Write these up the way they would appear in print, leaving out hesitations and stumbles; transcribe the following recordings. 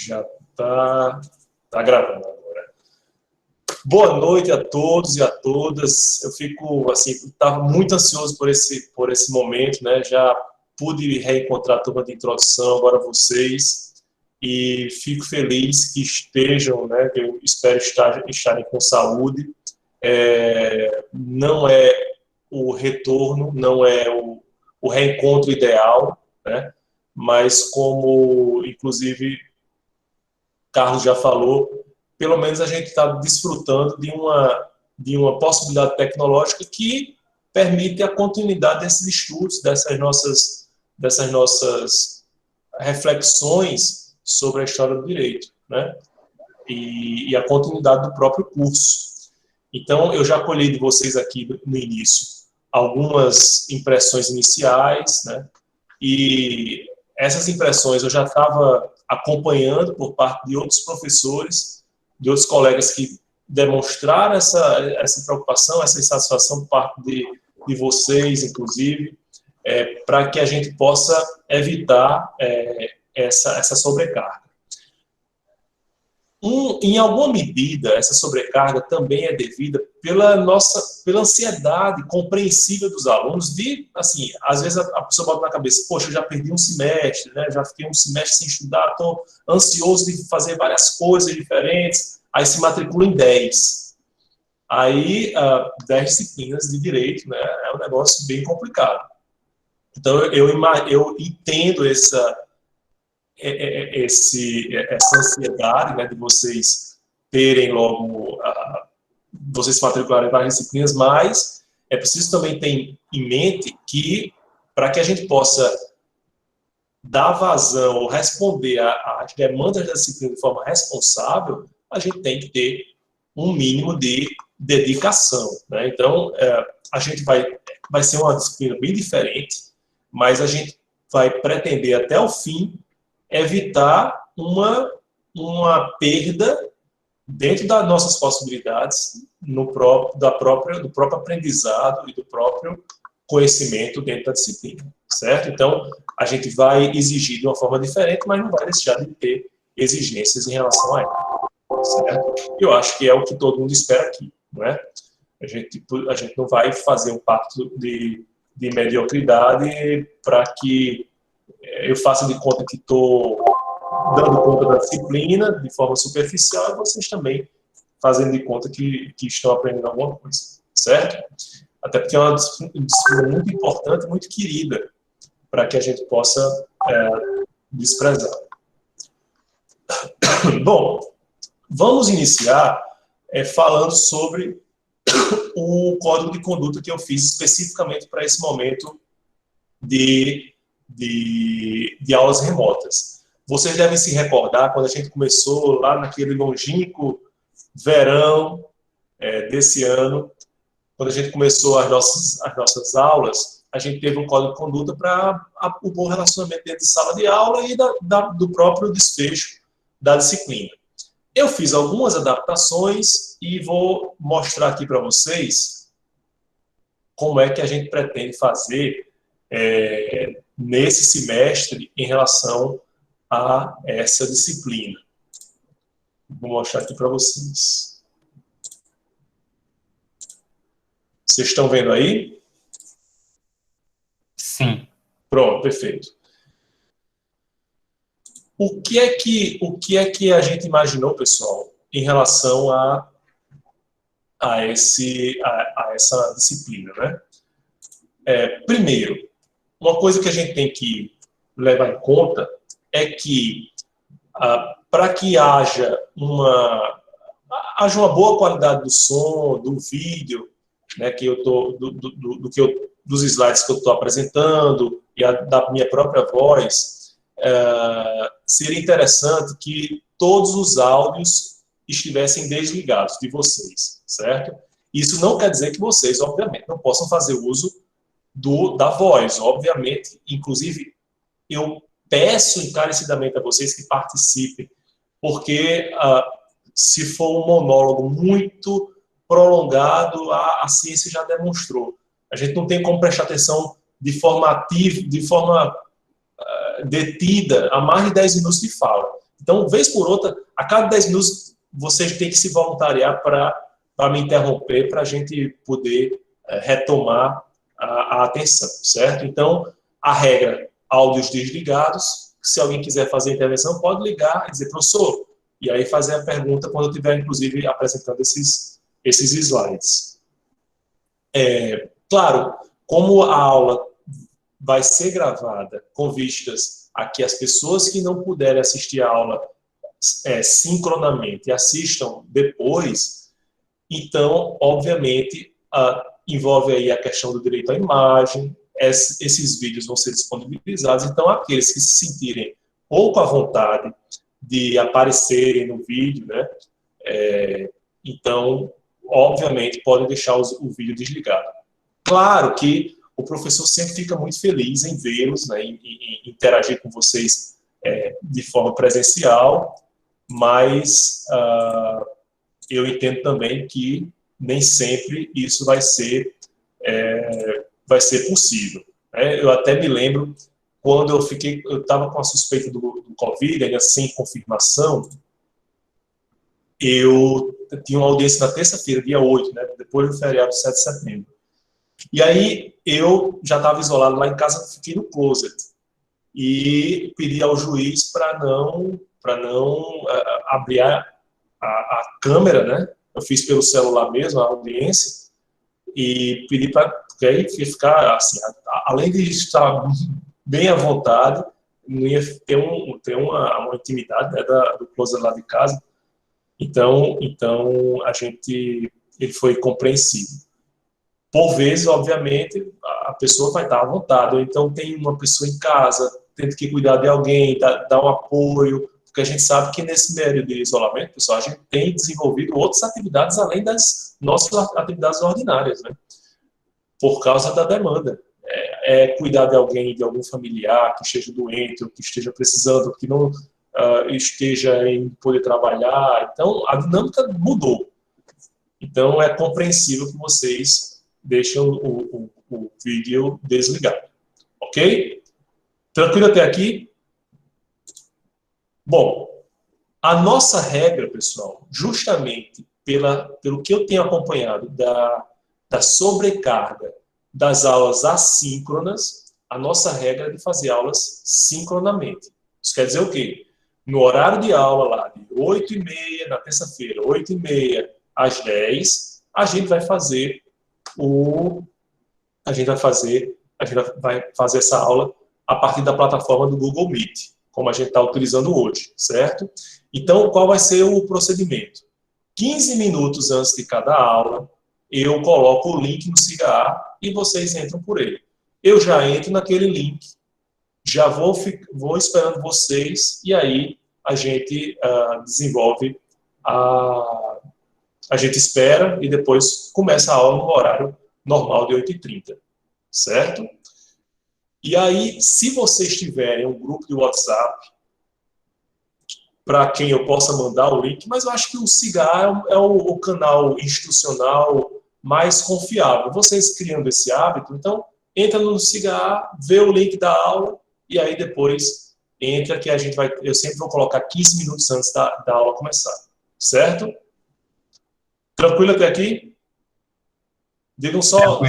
Já tá gravando agora. Boa noite a todos e a todas. Eu fico, assim, estava muito ansioso por esse momento, né? Já pude reencontrar a turma de introdução, agora vocês, e fico feliz que estejam, né? Que eu espero estarem com saúde. Não é o retorno, não é o reencontro ideal, né? Mas como, inclusive, Carlos já falou, pelo menos a gente está desfrutando de uma possibilidade tecnológica que permite a continuidade desses estudos, dessas nossas reflexões sobre a história do direito, né? E a continuidade do próprio curso. Então, eu já colhi de vocês aqui no início algumas impressões iniciais, né? E essas impressões eu já estava acompanhando por parte de outros professores, de outros colegas que demonstraram essa preocupação, essa insatisfação por parte de vocês, inclusive, para que a gente possa evitar essa sobrecarga. Em alguma medida, essa sobrecarga também é devida pela ansiedade compreensível dos alunos de, assim, às vezes a pessoa bota na cabeça, poxa, eu já perdi um semestre, né? Já fiquei um semestre sem estudar, estou ansioso de fazer várias coisas diferentes, aí se matricula em 10. Aí, 10 disciplinas de direito, né? É um negócio bem complicado. Então, eu entendo essa ansiedade, né, de vocês terem logo, vocês se matricularem em várias disciplinas, mas é preciso também ter em mente que, para que a gente possa dar vazão ou responder às demandas da disciplina de forma responsável, a gente tem que ter um mínimo de dedicação, né? Então, a gente vai ser uma disciplina bem diferente, mas a gente vai pretender até o fim evitar uma perda dentro das nossas possibilidades do próprio aprendizado e do próprio conhecimento dentro da disciplina, certo? Então, a gente vai exigir de uma forma diferente, mas não vai deixar de ter exigências em relação a ela, certo? Eu acho que é o que todo mundo espera aqui, não é? A gente não vai fazer um pacto de mediocridade para que eu faço de conta que estou dando conta da disciplina de forma superficial e vocês também fazendo de conta que estão aprendendo alguma coisa, certo? Até porque é uma disciplina muito importante, muito querida, para que a gente possa desprezar. Bom, vamos iniciar falando sobre o código de conduta que eu fiz especificamente para esse momento de aulas remotas. Vocês devem se recordar quando a gente começou lá naquele longínquo verão desse ano, quando a gente começou as nossas aulas, a gente teve um código de conduta para o bom relacionamento dentro de sala de aula e do próprio desfecho da disciplina. Eu fiz algumas adaptações e vou mostrar aqui para vocês como é que a gente pretende fazer nesse semestre em relação a essa disciplina. Vou mostrar aqui para vocês. Vocês estão vendo aí? Sim. Pronto, perfeito. O que é que a gente imaginou, pessoal, em relação a essa disciplina, né? Primeiro, uma coisa que a gente tem que levar em conta é que, para que haja uma boa qualidade do som, do vídeo, né, dos slides que eu estou apresentando e da minha própria voz, seria interessante que todos os áudios estivessem desligados de vocês, certo? Isso não quer dizer que vocês, obviamente, não possam fazer uso da voz, obviamente. Inclusive, eu peço encarecidamente a vocês que participem, porque se for um monólogo muito prolongado, a ciência já demonstrou. A gente não tem como prestar atenção de forma ativa, de forma detida, a mais de 10 minutos de fala. Então, vez por outra, a cada 10 minutos, vocês têm que se voluntariar para me interromper, para a gente poder retomar a atenção, certo? Então, a regra, áudios desligados. Se alguém quiser fazer a intervenção, pode ligar e dizer, professor, e aí fazer a pergunta quando eu estiver, inclusive, apresentando esses slides. Claro, como a aula vai ser gravada com vistas a que as pessoas que não puderem assistir a aula sincronamente assistam depois, então, obviamente, envolve aí a questão do direito à imagem, esses vídeos vão ser disponibilizados, então aqueles que se sentirem pouco à vontade de aparecerem no vídeo, né, então, obviamente, podem deixar o vídeo desligado. Claro que o professor sempre fica muito feliz em vê-los, né, em interagir com vocês de forma presencial, mas eu entendo também que nem sempre isso vai ser possível. Eu até me lembro quando eu estava com a suspeita do Covid, ainda sem confirmação, eu tinha uma audiência na terça-feira, dia 8, né, depois do feriado de 7 de setembro. E aí eu já estava isolado lá em casa, fiquei no closet. E pedi ao juiz para não abrir a câmera, né? Eu fiz pelo celular mesmo, a audiência, e pedi para, porque aí ia ficar assim, além de estar bem à vontade, não ia ter uma intimidade, né, do closet lá de casa. Então ele foi compreensível. Por vezes, obviamente, a pessoa vai estar à vontade, ou então tem uma pessoa em casa, tendo que cuidar de alguém, dar um apoio, porque a gente sabe que nesse meio de isolamento, pessoal, a gente tem desenvolvido outras atividades além das nossas atividades ordinárias, né? Por causa da demanda. Cuidar de alguém, de algum familiar que esteja doente, ou que esteja precisando, que não esteja em poder trabalhar. Então, a dinâmica mudou. Então, é compreensível que vocês deixem o vídeo desligado. Ok? Tranquilo até aqui? Bom, a nossa regra, pessoal, justamente pelo que eu tenho acompanhado da sobrecarga das aulas assíncronas, a nossa regra é de fazer aulas sincronamente. Isso quer dizer o quê? No horário de aula lá, de 8h30, na terça-feira, 8h30 às 10, a gente vai fazer essa aula a partir da plataforma do Google Meet, como a gente está utilizando hoje, certo? Então, qual vai ser o procedimento? 15 minutos antes de cada aula, eu coloco o link no SIGA e vocês entram por ele. Eu já entro naquele link, já vou esperando vocês e aí a gente desenvolve a gente espera e depois começa a aula no horário normal de 8h30, certo? E aí, se vocês tiverem um grupo de WhatsApp, para quem eu possa mandar o link, mas eu acho que o SIGA é o canal institucional mais confiável. Vocês criando esse hábito, então, entra no SIGA, vê o link da aula, e aí depois entra que eu sempre vou colocar 15 minutos antes da aula começar, certo? Tranquilo até aqui? Digam só...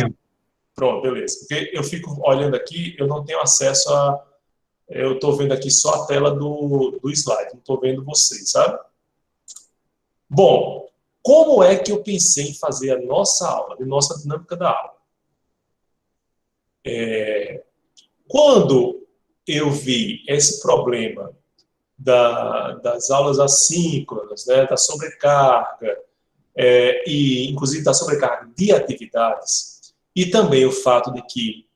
Pronto, beleza. Porque eu fico olhando aqui, eu não tenho acesso a... Eu estou vendo aqui só a tela do slide, não estou vendo vocês, sabe? Bom, como é que eu pensei em fazer a nossa aula, a nossa dinâmica da aula? Quando eu vi esse problema das aulas assíncronas, né, da sobrecarga, e inclusive da sobrecarga de atividades, e também o fato de que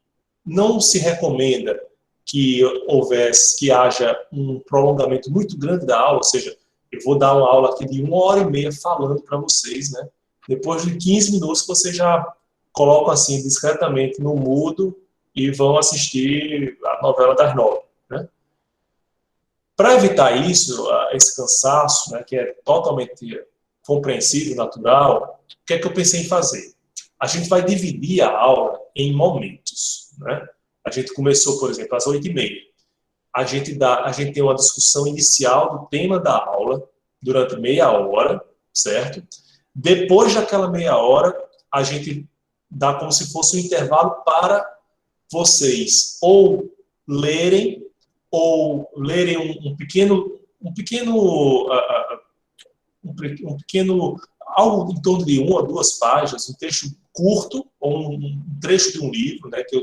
não se recomenda que haja um prolongamento muito grande da aula, ou seja, eu vou dar uma aula aqui de 1h30 falando para vocês, né? Depois de 15 minutos, vocês já colocam assim discretamente no mudo e vão assistir a novela das 9, né? Para evitar isso, esse cansaço, né, que é totalmente compreensível, natural, o que é que eu pensei em fazer? A gente vai dividir a aula em momentos, né? A gente começou, por exemplo, às 8h30. a gente tem uma discussão inicial do tema da aula, durante meia hora, certo? Depois daquela meia hora, a gente dá como se fosse um intervalo para vocês lerem um pequeno algo em torno de 1 a 2 páginas, um texto curto, ou um trecho de um livro, né, que eu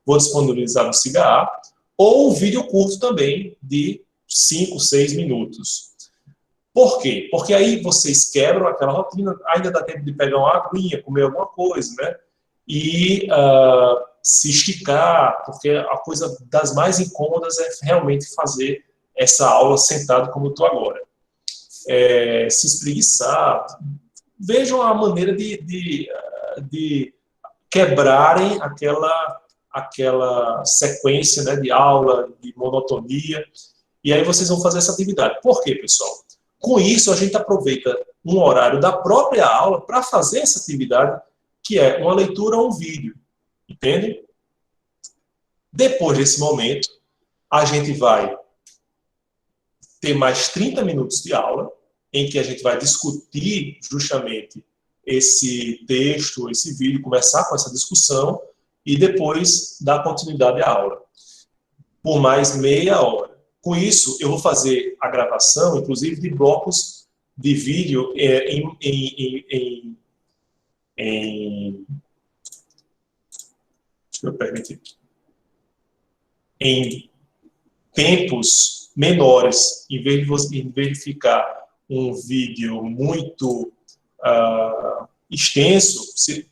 vou disponibilizar no SIGA, ou um vídeo curto também, de 5, 6 minutos. Por quê? Porque aí vocês quebram aquela rotina, ainda dá tempo de pegar uma aguinha, comer alguma coisa, né? E se esticar, porque a coisa das mais incômodas é realmente fazer essa aula sentado como eu estou agora. Se espreguiçar, vejam a maneira de quebrarem aquela sequência, né, de aula, de monotonia, e aí vocês vão fazer essa atividade. Por quê, pessoal? Com isso, a gente aproveita um horário da própria aula para fazer essa atividade, que é uma leitura ou um vídeo, entende? Depois desse momento, a gente vai ter mais 30 minutos de aula, em que a gente vai discutir justamente esse texto, esse vídeo, começar com essa discussão e depois dar continuidade à aula, por mais meia hora. Com isso, eu vou fazer a gravação, inclusive, de blocos de vídeo deixa eu permitir aqui, em tempos menores, em vez de ficar um vídeo muito extenso,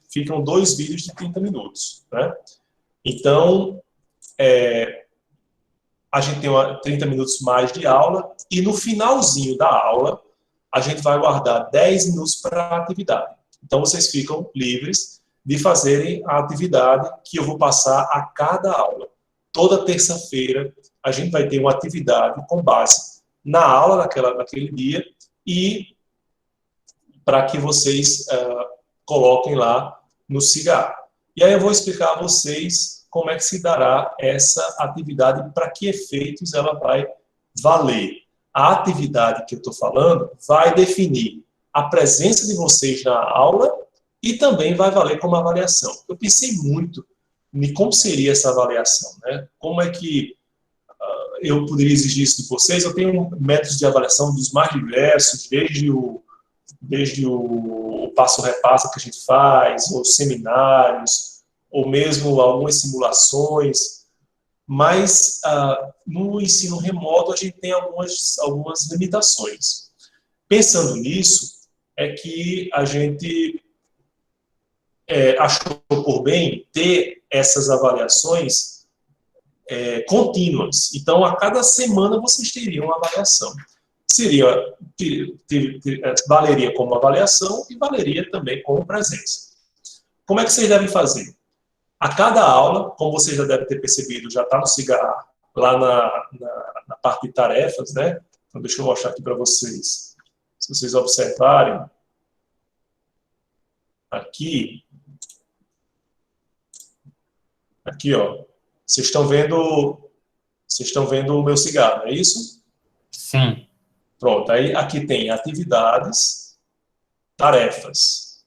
ficam 2 vídeos de 30 minutos. Né? Então, a gente tem 30 minutos mais de aula, e no finalzinho da aula, a gente vai guardar 10 minutos para a atividade. Então, vocês ficam livres de fazerem a atividade que eu vou passar a cada aula. Toda terça-feira, a gente vai ter uma atividade com base na aula daquele dia, e para que vocês coloquem lá no SIGA. E aí eu vou explicar a vocês como é que se dará essa atividade, para que efeitos ela vai valer. A atividade que eu estou falando vai definir a presença de vocês na aula e também vai valer como avaliação. Eu pensei muito em como seria essa avaliação, né? Como é que eu poderia exigir isso de vocês? Eu tenho métodos de avaliação dos mais diversos, desde o passo-repassa que a gente faz, ou seminários, ou mesmo algumas simulações, mas no ensino remoto a gente tem algumas limitações. Pensando nisso, é que a gente achou por bem ter essas avaliações contínuas. Então, a cada semana vocês teriam uma avaliação. Valeria como avaliação e valeria também como presença. Como é que vocês devem fazer? A cada aula, como vocês já devem ter percebido, já está no SIGA lá na parte de tarefas, né? Então, deixa eu mostrar aqui para vocês. Se vocês observarem, aqui, ó, vocês estão vendo o meu SIGA, não é isso? Sim. Pronto, aí aqui tem atividades, tarefas.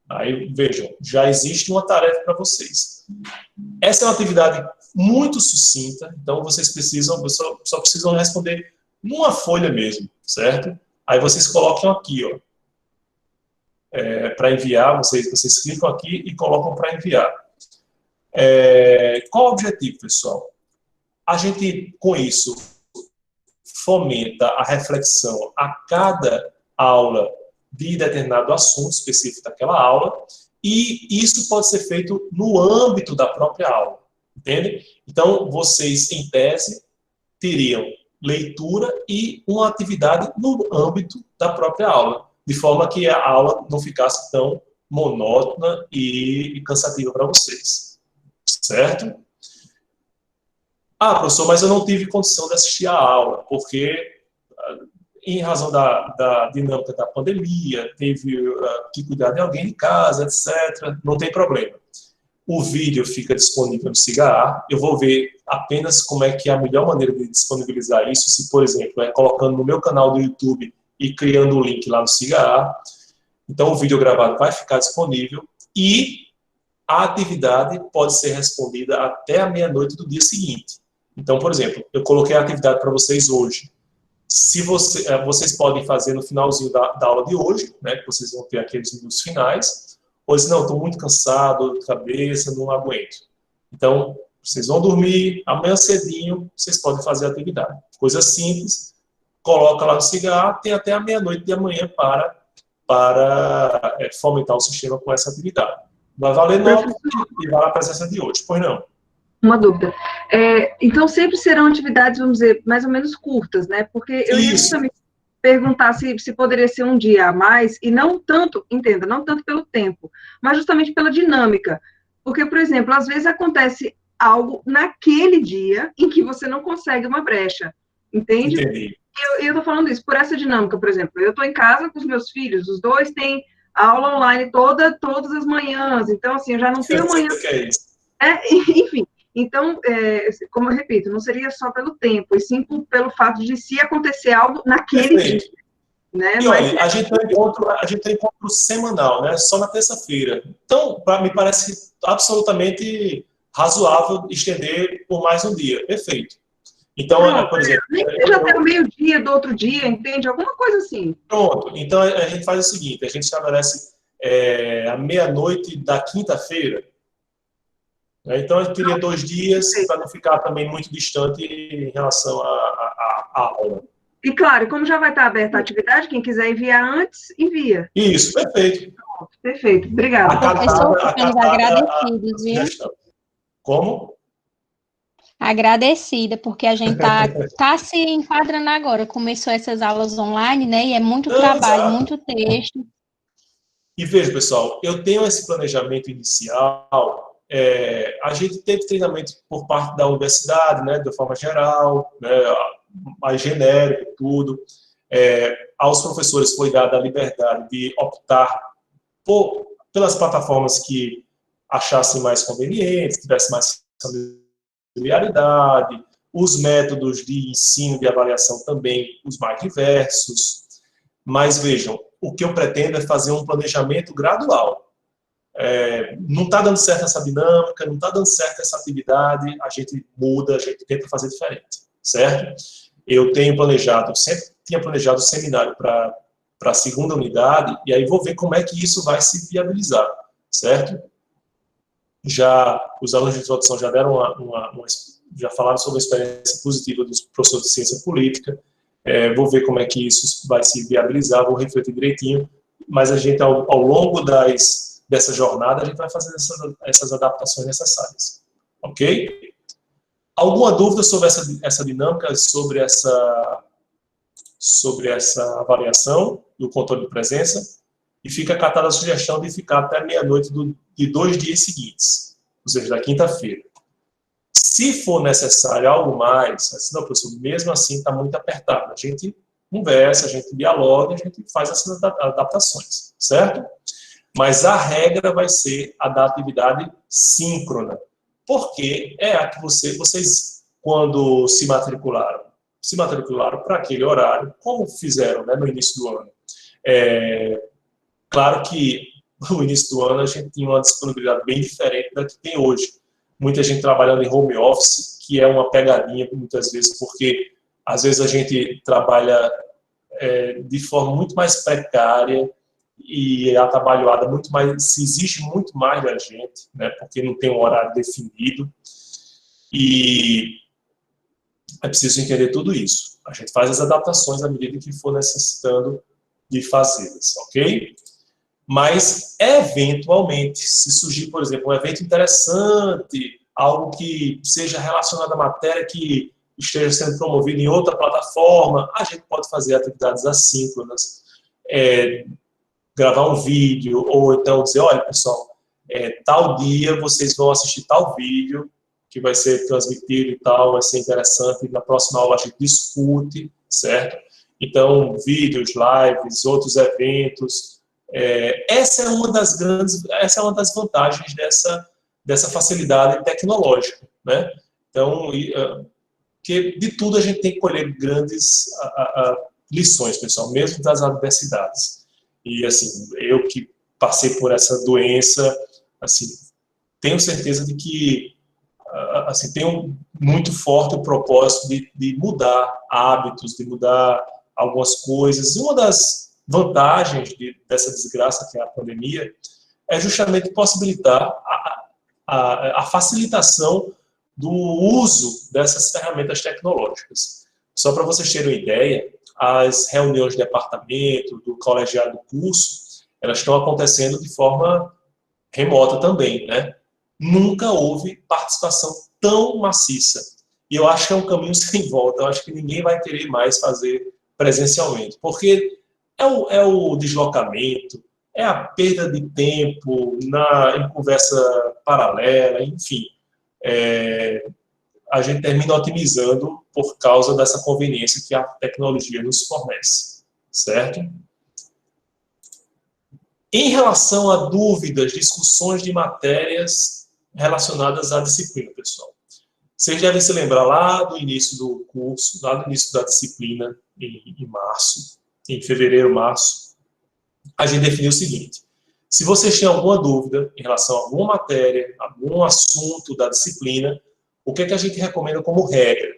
Aí, vejam, já existe uma tarefa para vocês. Essa é uma atividade muito sucinta, então vocês só precisam responder numa folha mesmo, certo? Aí vocês colocam aqui, ó, para enviar, vocês clicam aqui e colocam para enviar. Qual o objetivo, pessoal? A gente, com isso, fomenta a reflexão a cada aula de determinado assunto específico daquela aula, e isso pode ser feito no âmbito da própria aula, entende? Então, vocês, em tese, teriam leitura e uma atividade no âmbito da própria aula, de forma que a aula não ficasse tão monótona e cansativa para vocês, certo? Ah, professor, mas eu não tive condição de assistir a aula, porque em razão da dinâmica da pandemia, teve que cuidar de alguém em casa, etc. Não tem problema. O vídeo fica disponível no SIGA. Eu vou ver apenas como é que é a melhor maneira de disponibilizar isso, se, por exemplo, é colocando no meu canal do YouTube e criando o link lá no SIGA. Então, o vídeo gravado vai ficar disponível e a atividade pode ser respondida até a meia-noite do dia seguinte. Então, por exemplo, eu coloquei a atividade para vocês hoje. Se vocês podem fazer no finalzinho da aula de hoje, né, que vocês vão ter aqueles minutos finais, ou se não, estou muito cansado, dor de cabeça, não aguento. Então, vocês vão dormir, amanhã cedinho, vocês podem fazer a atividade. Coisa simples, coloca lá no SIGA, tem até a meia-noite de amanhã para fomentar o sistema com essa atividade. Vai valer nota e vai a presença de hoje. Pois não? Uma dúvida. Então, sempre serão atividades, vamos dizer, mais ou menos curtas, né? Porque eu ia justamente perguntar se poderia ser um dia a mais, e não tanto, entenda, não tanto pelo tempo, mas justamente pela dinâmica. Porque, por exemplo, às vezes acontece algo naquele dia em que você não consegue uma brecha, entende? Entendi. Eu estou falando isso, por essa dinâmica, por exemplo, eu estou em casa com os meus filhos, os dois têm aula online todas as manhãs, então, assim, eu já não tenho manhã... enfim, então, como eu repito, não seria só pelo tempo, e sim pelo fato de se acontecer algo naquele dia. Né? E olha, a gente tem encontro semanal, né? Só na terça-feira. Então, me parece absolutamente razoável estender por mais um dia. Perfeito. Então, por exemplo... Nem que seja até o meio-dia do outro dia, entende? Alguma coisa assim. Pronto. Então, a gente faz o seguinte, a gente estabelece a meia-noite da quinta-feira. Então, eu teria 2 dias para não ficar também muito distante em relação à aula. E, claro, como já vai estar aberta a atividade, quem quiser enviar antes, envia. Isso, perfeito. Perfeito, obrigada. Professor, ficamos agradecidos, viu? Como? Agradecida, porque a gente tá se enquadrando agora. Começou essas aulas online, né? E é muito trabalho, exato. Muito texto. E veja, pessoal, eu tenho esse planejamento inicial. A gente teve treinamento por parte da universidade, né, de forma geral, né, mais genérico, tudo. Aos professores foi dada a liberdade de optar pelas plataformas que achassem mais convenientes, tivessem mais familiaridade, os métodos de ensino e de avaliação também, os mais diversos. Mas vejam, o que eu pretendo é fazer um planejamento gradual. Não está dando certo essa dinâmica, não está dando certo essa atividade, a gente muda, a gente tenta fazer diferente, certo? Eu tenho planejado, sempre tinha planejado o seminário para a segunda unidade, e aí vou ver como é que isso vai se viabilizar, certo? Os alunos de introdução já deram já falaram sobre a experiência positiva dos professores de ciência política. Vou ver como é que isso vai se viabilizar, vou refletir direitinho, mas a gente, ao longo dessa jornada, a gente vai fazer essas adaptações necessárias, ok? Alguma dúvida sobre essa dinâmica, sobre essa avaliação do controle de presença? E fica acatada a sugestão de ficar até meia-noite de 2 dias seguintes, ou seja, da quinta-feira. Se for necessário algo mais, assim, não, professor, mesmo assim está muito apertado. A gente conversa, a gente dialoga, a gente faz essas adaptações, certo? Mas a regra vai ser a da atividade síncrona, porque é a que vocês, quando se matricularam para aquele horário, como fizeram, né, no início do ano. Claro que no início do ano a gente tinha uma disponibilidade bem diferente da que tem hoje. Muita gente trabalhando em home office, que é uma pegadinha muitas vezes, porque às vezes a gente trabalha de forma muito mais precária e atabalhoada, se exige muito mais da gente, né, porque não tem um horário definido, e é preciso entender tudo isso. A gente faz as adaptações à medida que for necessitando de fazê-las, ok? Mas, eventualmente, se surgir, por exemplo, um evento interessante, algo que seja relacionado à matéria que esteja sendo promovido em outra plataforma, a gente pode fazer atividades assíncronas, gravar um vídeo, ou então dizer, olha, pessoal, tal dia vocês vão assistir tal vídeo, que vai ser transmitido e tal, vai ser interessante, e na próxima aula a gente discute, certo? Então, vídeos, lives, outros eventos... essa é uma das vantagens dessa facilidade tecnológica, né? Então, que de tudo a gente tem que colher grandes lições, pessoal, mesmo das adversidades. E, assim, eu que passei por essa doença, assim, tenho certeza de que, assim, tenho muito forte o propósito de mudar hábitos, de mudar algumas coisas. E uma das vantagens dessa desgraça que é a pandemia é justamente possibilitar a facilitação do uso dessas ferramentas tecnológicas. Só para vocês terem uma ideia, as reuniões de departamento, do colegiado do curso, elas estão acontecendo de forma remota também, né? Nunca houve participação tão maciça. E eu acho que é um caminho sem volta. Eu acho que ninguém vai querer mais fazer presencialmente, porque é o deslocamento, é a perda de tempo em conversa paralela, enfim. A gente termina otimizando por causa dessa conveniência que a tecnologia nos fornece, certo? Em relação a dúvidas, discussões de matérias relacionadas à disciplina, pessoal. Vocês devem se lembrar lá do início do curso, lá do início da disciplina, em março, em fevereiro, março, a gente definiu o seguinte: se vocês têm alguma dúvida em relação a alguma matéria, algum assunto da disciplina, o que é que a gente recomenda como regra?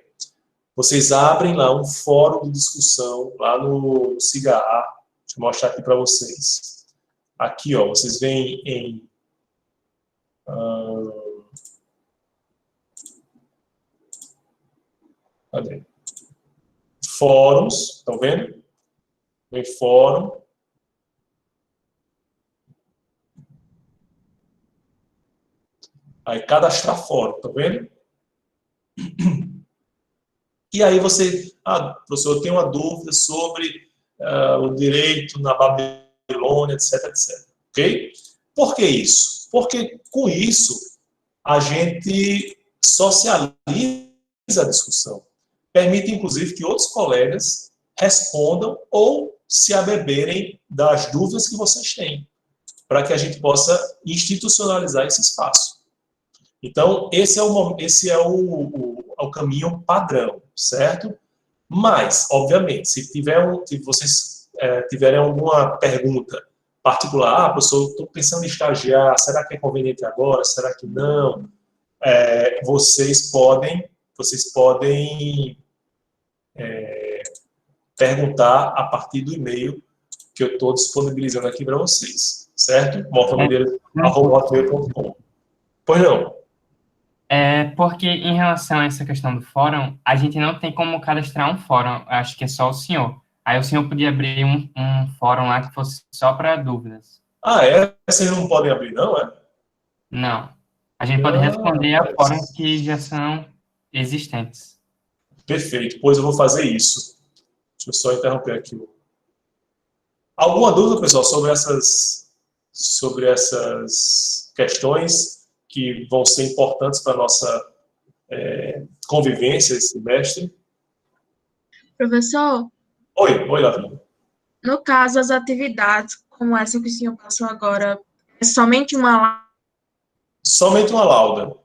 Vocês abrem lá um fórum de discussão, lá no Cigarra. Deixa eu mostrar aqui para vocês. Aqui, ó, vocês veem em... cadê? Fóruns, estão vendo? Vem fórum. Aí, cadastrar fórum, estão vendo? E aí você, professor, eu tenho uma dúvida sobre o direito na Babilônia, etc, etc. Ok? Por que isso? Porque com isso a gente socializa a discussão. Permite, inclusive, que outros colegas respondam ou se abeberem das dúvidas que vocês têm, para que a gente possa institucionalizar esse espaço. Então, esse é o caminho padrão, certo? Mas, obviamente, se vocês tiverem alguma pergunta particular, professor, estou pensando em estagiar, será que é conveniente agora, será que não? Vocês podem perguntar a partir do e-mail que eu estou disponibilizando aqui para vocês, certo? morfamedeiros@hotmail.com. Pois não? Porque em relação a essa questão do fórum, a gente não tem como cadastrar um fórum, acho que é só o senhor. Aí o senhor podia abrir um fórum lá que fosse só para dúvidas. Vocês não podem abrir, não, é? Não. A gente pode responder a fóruns que já são existentes. Perfeito, pois eu vou fazer isso. Deixa eu só interromper aqui. Alguma dúvida, pessoal, sobre essas questões que vão ser importantes para a nossa convivência esse semestre? Professor? Oi, Lavínia. No caso, as atividades, como essa que o senhor passou agora, é somente uma lauda? Somente uma lauda.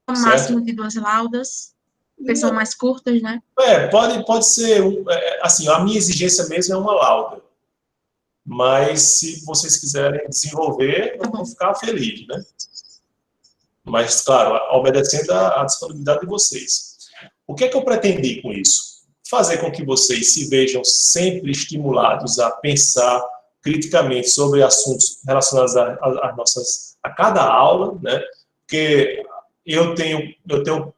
O máximo de 2 laudas, porque são mais curtas, né? Pode ser, assim, a minha exigência mesmo é uma lauda. Mas se vocês quiserem desenvolver, eu vou ficar feliz, né? Mas, claro, obedecendo à disponibilidade de vocês. O que é que eu pretendi com isso? Fazer com que vocês se vejam sempre estimulados a pensar criticamente sobre assuntos relacionados a cada aula, né? Porque eu tenho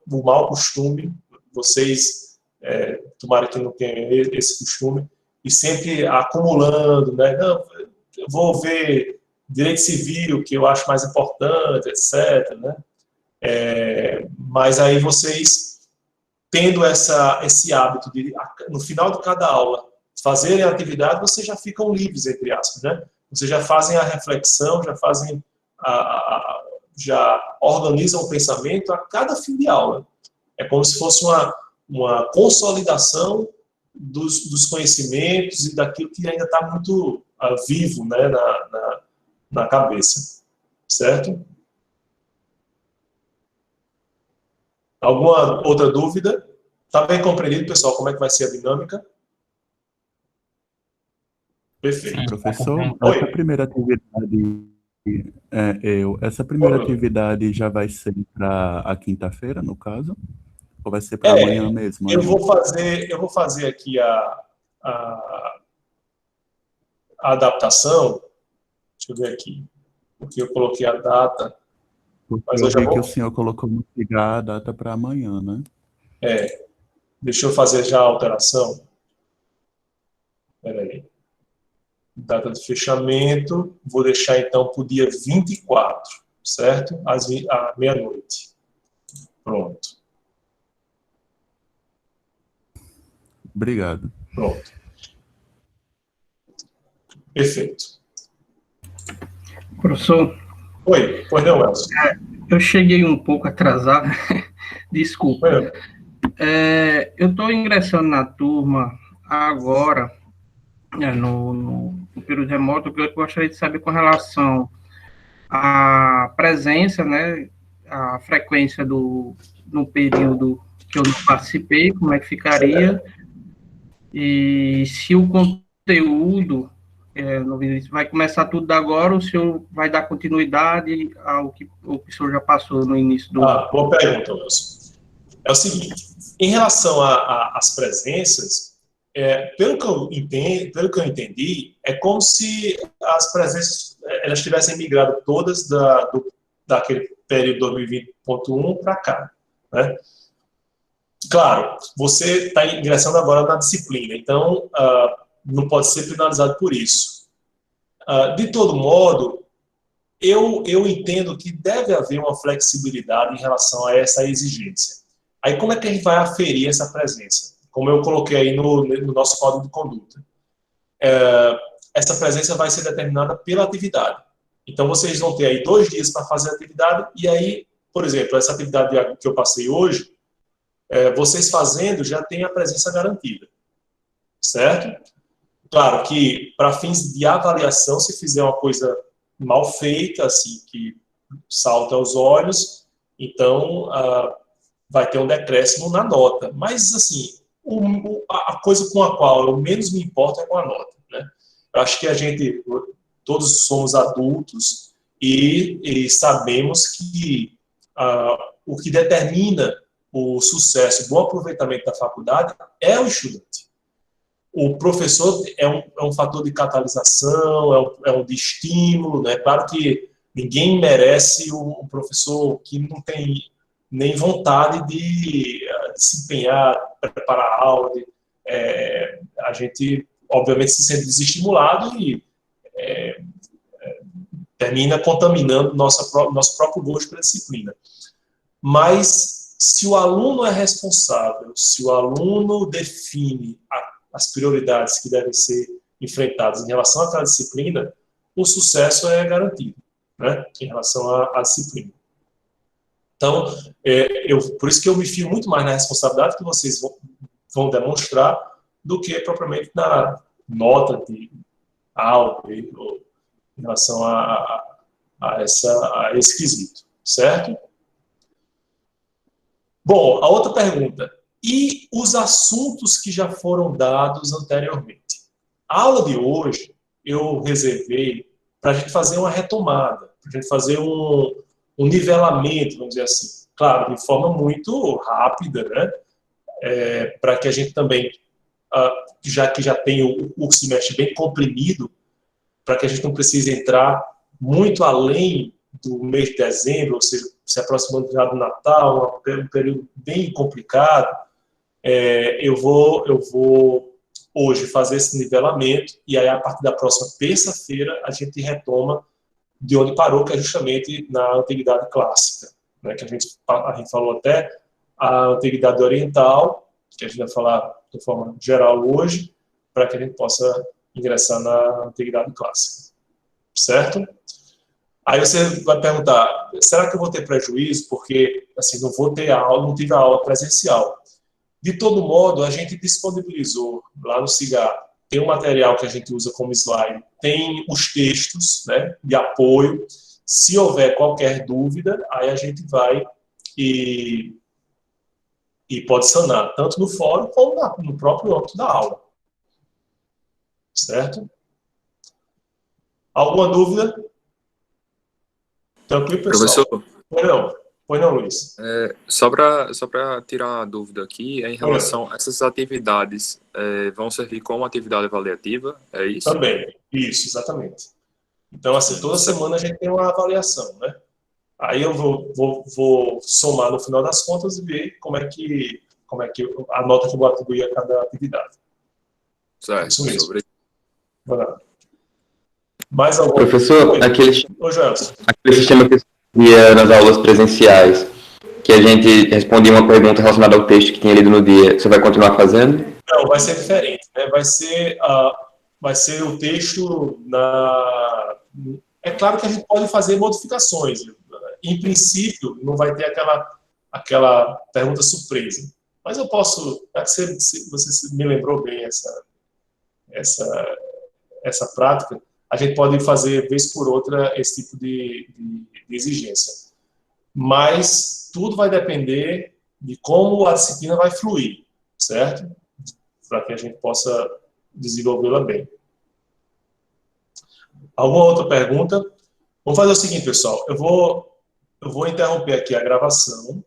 o mau costume, vocês, tomara que não tenham esse costume, e sempre acumulando, né? Não, eu vou ver direito civil, que eu acho mais importante, etc. Né? Mas aí vocês, tendo esse hábito de, no final de cada aula, fazerem a atividade, vocês já ficam livres, entre aspas. Né? Vocês já fazem a reflexão, já fazem já organizam o pensamento a cada fim de aula. É como se fosse uma consolidação dos conhecimentos e daquilo que ainda está muito vivo, né, na cabeça, certo? Alguma outra dúvida? Está bem compreendido, pessoal, como é que vai ser a dinâmica? Perfeito. Professor, Oi. essa primeira atividade, essa primeira Oi. atividade já vai ser para a quinta-feira, no caso? Ou vai ser para amanhã mesmo? Eu vou fazer aqui a adaptação. Deixa eu ver aqui, porque eu coloquei a data. Porque Mas eu eu já vi que vou... o senhor colocou no Cigar a data para amanhã, né? Deixa eu fazer já a alteração. Espera aí. Data de fechamento, vou deixar então para o dia 24, certo? À meia-noite. Pronto. Obrigado. Pronto. Perfeito. Professor, Oi, pois não, Elcio. eu cheguei um pouco atrasado, desculpa. Eu estou ingressando na turma agora, no período remoto, que eu gostaria de saber com relação à presença, né, a frequência no período que eu não participei, como é que ficaria, e se o conteúdo vai começar tudo da agora, ou o senhor vai dar continuidade ao que o senhor já passou no início do... Boa pergunta, Wilson. É o seguinte, em relação às presenças, pelo que eu entendi, é como se as presenças elas tivessem migrado todas daquele período 2020.1 para cá, né? Claro, você está ingressando agora na disciplina, então não pode ser penalizado por isso. De todo modo, eu entendo que deve haver uma flexibilidade em relação a essa exigência. Aí como é que a gente vai aferir essa presença? Como eu coloquei aí no nosso código de conduta. Essa presença vai ser determinada pela atividade. Então vocês vão ter aí 2 dias para fazer a atividade, e aí, por exemplo, essa atividade que eu passei hoje, vocês fazendo já tem a presença garantida, certo? Claro que, para fins de avaliação, se fizer uma coisa mal feita, assim, que salta aos olhos, então vai ter um decréscimo na nota. Mas, assim, a coisa com a qual eu menos me importo é com a nota, né? Eu acho que todos somos adultos e sabemos que o que determina o sucesso, o bom aproveitamento da faculdade é o estudante. O professor é um fator de catalisação, é um de estímulo, né? Claro que ninguém merece um professor que não tem nem vontade de se empenhar, preparar a aula. A gente, obviamente, se sente desestimulado e termina contaminando nosso próprio gosto pela disciplina. Mas, se o aluno é responsável, se o aluno define as prioridades que devem ser enfrentadas em relação àquela disciplina, o sucesso é garantido, né, em relação à disciplina. Então, por isso que eu me fio muito mais na responsabilidade que vocês vão demonstrar do que propriamente na nota de aula em relação a esse quesito, certo? Bom, a outra pergunta. E os assuntos que já foram dados anteriormente? A aula de hoje eu reservei para a gente fazer uma retomada, para a gente fazer um nivelamento, vamos dizer assim. Claro, de forma muito rápida, né? Para que a gente também, já que já tem o semestre bem comprimido, para que a gente não precise entrar muito além do mês de dezembro, ou seja, se aproximando já do Natal, um período bem complicado. Eu vou hoje fazer esse nivelamento e aí a partir da próxima terça-feira a gente retoma de onde parou, que é justamente na antiguidade clássica, né, que a gente falou até a antiguidade oriental, que a gente vai falar de forma geral hoje, para que a gente possa ingressar na antiguidade clássica, certo? Aí você vai perguntar, será que eu vou ter prejuízo porque assim, não vou ter aula, não tive a aula presencial? De todo modo, a gente disponibilizou lá no Cigar, tem um material que a gente usa como slide, tem os textos, né, de apoio. Se houver qualquer dúvida, aí a gente vai e E pode sanar tanto no fórum como no próprio âmbito da aula. Certo? Alguma dúvida? Tranquilo, pessoal? Professor, Pois não, Luiz. só para tirar uma dúvida aqui, em relação a essas atividades, vão servir como atividade avaliativa, é isso? Também, isso, exatamente. Então, assim, toda semana a gente tem uma avaliação, né? Aí eu vou somar no final das contas e ver como é que a nota que eu vou atribuir a cada atividade. Certo. Isso mesmo. Mais algum? Professor, aquele sistema que via nas aulas presenciais, que a gente respondia uma pergunta relacionada ao texto que tinha lido no dia, você vai continuar fazendo? Não, vai ser diferente, né? Vai ser o texto na... É claro que a gente pode fazer modificações. Em princípio, não vai ter aquela pergunta surpresa. Mas eu posso... Você me lembrou bem essa prática, a gente pode fazer, vez por outra, esse tipo de exigência. Mas tudo vai depender de como a disciplina vai fluir, certo? Para que a gente possa desenvolvê-la bem. Alguma outra pergunta? Vamos fazer o seguinte, pessoal. Eu vou interromper aqui a gravação,